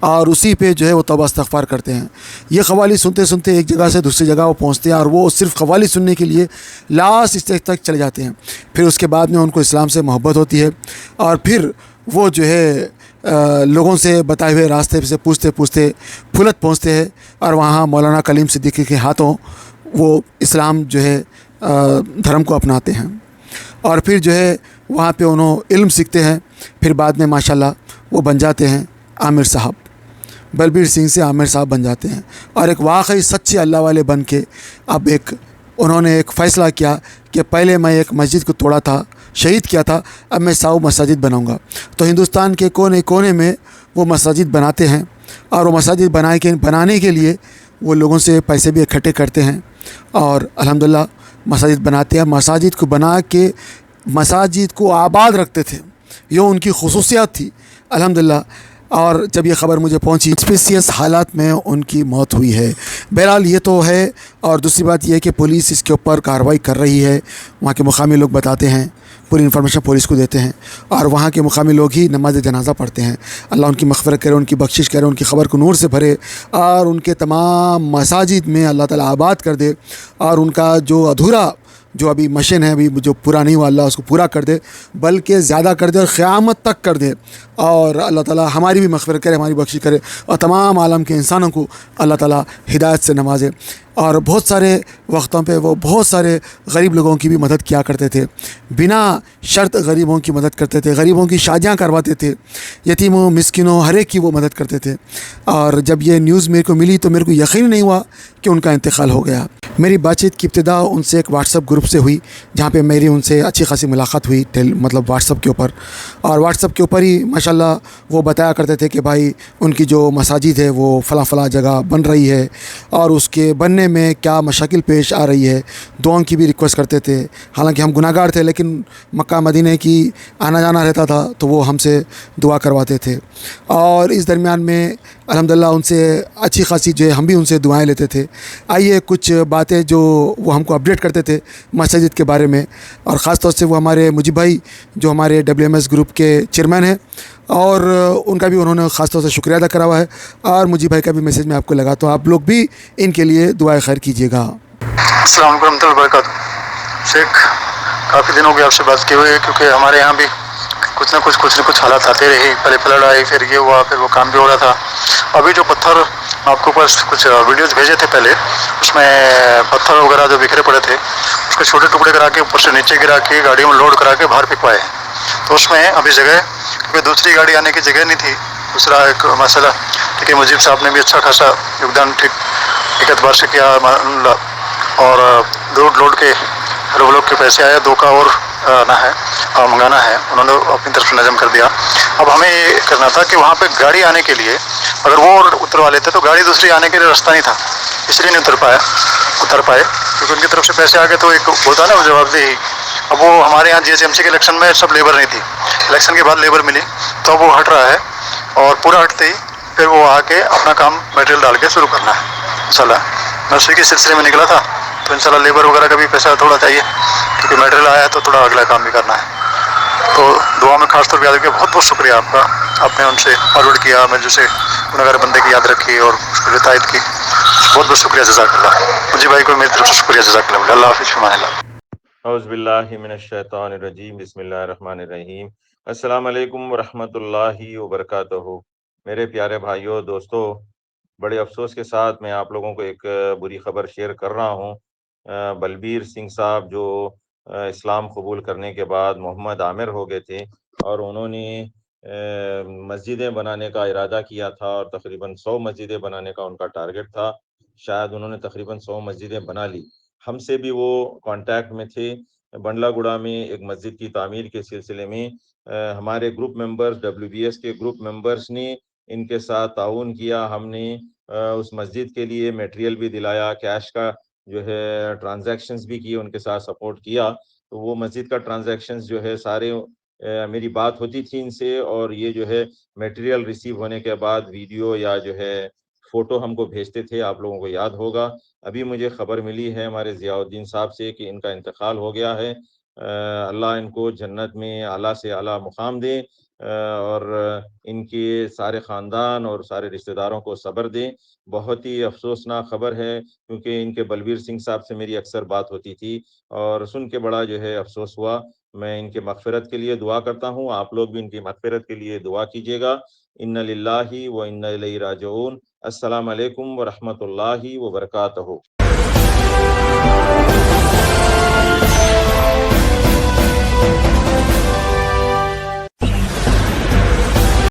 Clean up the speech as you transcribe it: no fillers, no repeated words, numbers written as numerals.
اور اسی پہ جو ہے وہ توبہ استغفار کرتے ہیں۔ یہ قوالی سنتے سنتے ایک جگہ سے دوسری جگہ وہ پہنچتے ہیں اور وہ صرف قوالی سننے کے لیے لاسٹ اسٹیج تک چلے جاتے ہیں۔ پھر اس کے بعد میں ان کو اسلام سے محبت ہوتی ہے اور پھر وہ جو ہے لوگوں سے بتائے ہوئے راستے سے پوچھتے پوچھتے پھلت پہنچتے ہیں اور وہاں مولانا کلیم صدیقی کے ہاتھوں وہ اسلام جو ہے دھرم کو اپناتے ہیں اور پھر جو ہے وہاں پہ انہوں علم سیکھتے ہیں۔ پھر بعد میں ماشاءاللہ وہ بن جاتے ہیں عامر صاحب، بلبیر سنگھ سے عامر صاحب بن جاتے ہیں اور ایک واقعی سچے اللہ والے بن کے اب انہوں نے ایک فیصلہ کیا کہ پہلے میں ایک مسجد کو توڑا تھا، شہید کیا تھا، اب میں 100 مساجد بناؤں گا۔ تو ہندوستان کے کونے کونے میں وہ مساجد بناتے ہیں اور وہ مساجد بنانے کے لیے وہ لوگوں سے پیسے بھی اکٹھے کرتے ہیں اور الحمدللہ مساجد بناتے ہیں۔ مساجد کو بنا کے مساجد کو آباد رکھتے تھے، یہ ان کی خصوصیات تھی الحمدللہ۔ اور جب یہ خبر مجھے پہنچی اسپیسیس حالات میں ان کی موت ہوئی ہے۔ بہرحال یہ تو ہے، اور دوسری بات یہ ہے کہ پولیس اس کے اوپر کارروائی کر رہی ہے، وہاں کے مقامی لوگ بتاتے ہیں، پوری انفارمیشن پولیس کو دیتے ہیں اور وہاں کے مقامی لوگ ہی نماز جنازہ پڑھتے ہیں۔ اللہ ان کی مغفرت کرے، ان کی بخشش کرے، ان کی خبر کو نور سے بھرے اور ان کے تمام مساجد میں اللہ تعالیٰ آباد کر دے اور ان کا جو ادھورا جو ابھی مشن ہے، ابھی جو پورا نہیں ہوا، اللہ اس کو پورا کر دے، بلکہ زیادہ کر دے اور قیامت تک کر دے۔ اور اللہ تعالیٰ ہماری بھی مغفرت کرے، ہماری بخشش کرے اور تمام عالم کے انسانوں کو اللہ تعالیٰ ہدایت سے نوازے۔ اور بہت سارے وقتوں پہ وہ بہت سارے غریب لوگوں کی بھی مدد کیا کرتے تھے، بنا شرط غریبوں کی مدد کرتے تھے، غریبوں کی شادیاں کرواتے تھے، یتیموں مسکینوں ہر ایک کی وہ مدد کرتے تھے۔ اور جب یہ نیوز میرے کو ملی تو میرے کو یقین نہیں ہوا کہ ان کا انتقال ہو گیا۔ میری بات چیت کی ابتدا ان سے ایک واٹس ایپ گروپ سے ہوئی، جہاں پہ میری ان سے اچھی خاصی ملاقات ہوئی، مطلب واٹس ایپ کے اوپر، اور واٹس ایپ کے اوپر ہی ماشاءاللہ وہ بتایا کرتے تھے کہ بھائی ان کی جو مساجد ہے وہ فلاں فلاں جگہ بن رہی ہے اور اس کے بننے میں کیا مشاکل پیش آ رہی ہے، دعاؤں کی بھی ریکویسٹ کرتے تھے۔ حالانکہ ہم گناہ گار تھے لیکن مکہ مدینہ کی آنا جانا رہتا تھا تو وہ ہم سے دعا کرواتے تھے، اور اس درمیان میں الحمدللہ ان سے اچھی خاصی جو ہے ہم بھی ان سے دعائیں لیتے تھے۔ آئیے کچھ باتیں جو وہ ہم کو اپڈیٹ کرتے تھے مساجد کے بارے میں، اور خاص طور سے وہ ہمارے مجیب بھائی جو ہمارے WMS گروپ کے چیئرمین ہیں، اور ان کا بھی انہوں نے خاص طور سے شکریہ ادا کرا ہوا ہے، اور مجیب بھائی کا بھی میسیج میں آپ کو لگا، تو آپ لوگ بھی ان کے لیے دعائیں خیر کیجیے گا۔ السلام علیکم ورحمۃ اللہ وبرکاتہ۔ شیخ کافی دنوں کی آپ سے بات کی ہوئی ہے، کیونکہ ہمارے یہاں بھی کچھ نہ کچھ حالات آتے رہے، پہلے فلڈ آئی، پھر یہ ہوا، پھر وہ کام بھی ہو رہا تھا۔ ابھی جو پتھر آپ کو پاس کچھ ویڈیوز بھیجے تھے پہلے، اس میں پتھر وغیرہ جو بکھرے پڑے تھے اس کے چھوٹے ٹکڑے کرا کے اوپر سے نیچے گرا کے گاڑیوں میں لوڈ کرا کے باہر پھینکوائے ہیں۔ تو اس میں ابھی جگہ، کیونکہ دوسری گاڑی آنے کی جگہ نہیں تھی، دوسرا ایک مسئلہ، لیکن مجیب صاحب نے بھی اچھا خاصا یوگدان ٹھیک ایک اعتبار سے کیا، اور لوڈ کے لوگ کے پیسے آئے، 2 کا اور آنا ہے اور منگانا ہے، انہوں نے اپنی طرف سے نظم کر دیا۔ اب ہمیں یہ کرنا تھا کہ وہاں پہ گاڑی آنے کے لیے اگر وہ اتروا لیتے تو گاڑی دوسری آنے کے لیے راستہ نہیں تھا، اس لیے نہیں اتر پائے کیونکہ ان کی طرف سے پیسے آ گئے تو ایک ہوتا نا وہ جواب دہی۔ اب وہ ہمارے یہاں GHMC کے الیکشن میں سب لیبر نہیں تھی، الیکشن کے بعد لیبر ملی تو اب وہ ہٹ رہا ہے، اور پورا ہٹتے ہی پھر وہ آ کے اپنا کام میٹیریل ڈال کے شروع کرنا ہے انشاءاللہ۔ میں اسی کے سلسلے میں نکلا تھا، تو انشاءاللہ لیبر وغیرہ کا بھی پیسہ تھوڑا چاہیے کیونکہ میٹیریل آیا ہے تو تھوڑا اگلا کام بھی کرنا ہے۔ تو دعا میں خاص طور پہ یاد رکھیے، بہت بہت شکریہ آپ کا، آپ نے ان سے فارورڈ کیا، میں جیسے گنہگار بندے کی یاد رکھی اور اس کو تائید کی، بہت بہت شکریہ، جزاک اللہ۔ مجھے بھائی کو میری طرف سے شکریہ، جزاک اللہ۔ اللہ حافظ، فی امان اللہ۔ اعوذ باللہ من الشیطان الرجیم، بسم اللہ الرحمن الرحیم۔ السلام علیکم ورحمۃ اللہ وبرکاتہ۔ میرے پیارے بھائیوں، دوستو، بڑے افسوس کے ساتھ میں آپ لوگوں کو ایک بری خبر شیئر کر رہا ہوں۔ بلبیر سنگھ صاحب جو اسلام قبول کرنے کے بعد محمد عامر ہو گئے تھے، اور انہوں نے مسجدیں بنانے کا ارادہ کیا تھا، اور تقریباً 100 مسجدیں بنانے کا ان کا ٹارگٹ تھا۔ شاید انہوں نے تقریباً 100 مسجدیں بنا لی۔ ہم سے بھی وہ کانٹیکٹ میں تھے۔ بنڈلا گڑا میں ایک مسجد کی تعمیر کے سلسلے میں ہمارے گروپ ممبرز، WBS کے گروپ ممبرز نے ان کے ساتھ تعاون کیا۔ ہم نے اس مسجد کے لیے میٹیریل بھی دلایا، کیش کا جو ہے ٹرانزیکشنز بھی کیے، ان کے ساتھ سپورٹ کیا۔ تو وہ مسجد کا ٹرانزیکشنز جو ہے سارے میری بات ہوتی تھی ان سے، اور یہ جو ہے میٹیریل ریسیو ہونے کے بعد ویڈیو یا جو ہے فوٹو ہم کو بھیجتے تھے، آپ لوگوں کو یاد ہوگا۔ ابھی مجھے خبر ملی ہے ہمارے ضیاء الدین صاحب سے کہ ان کا انتقال ہو گیا ہے۔ اللہ ان کو جنت میں اعلیٰ سے اعلیٰ مقام دے۔ اور ان کے سارے خاندان اور سارے رشتہ داروں کو صبر دیں۔ بہت ہی افسوسناک خبر ہے، کیونکہ ان کے بلبیر سنگھ صاحب سے میری اکثر بات ہوتی تھی اور سن کے بڑا جو ہے افسوس ہوا۔ میں ان کے مغفرت کے لیے دعا کرتا ہوں، آپ لوگ بھی ان کی مغفرت کے لیے دعا کیجیے گا۔ ان للہ و انا الیہ راجعون۔ السلام علیکم ورحمۃ اللہ وبرکاتہ۔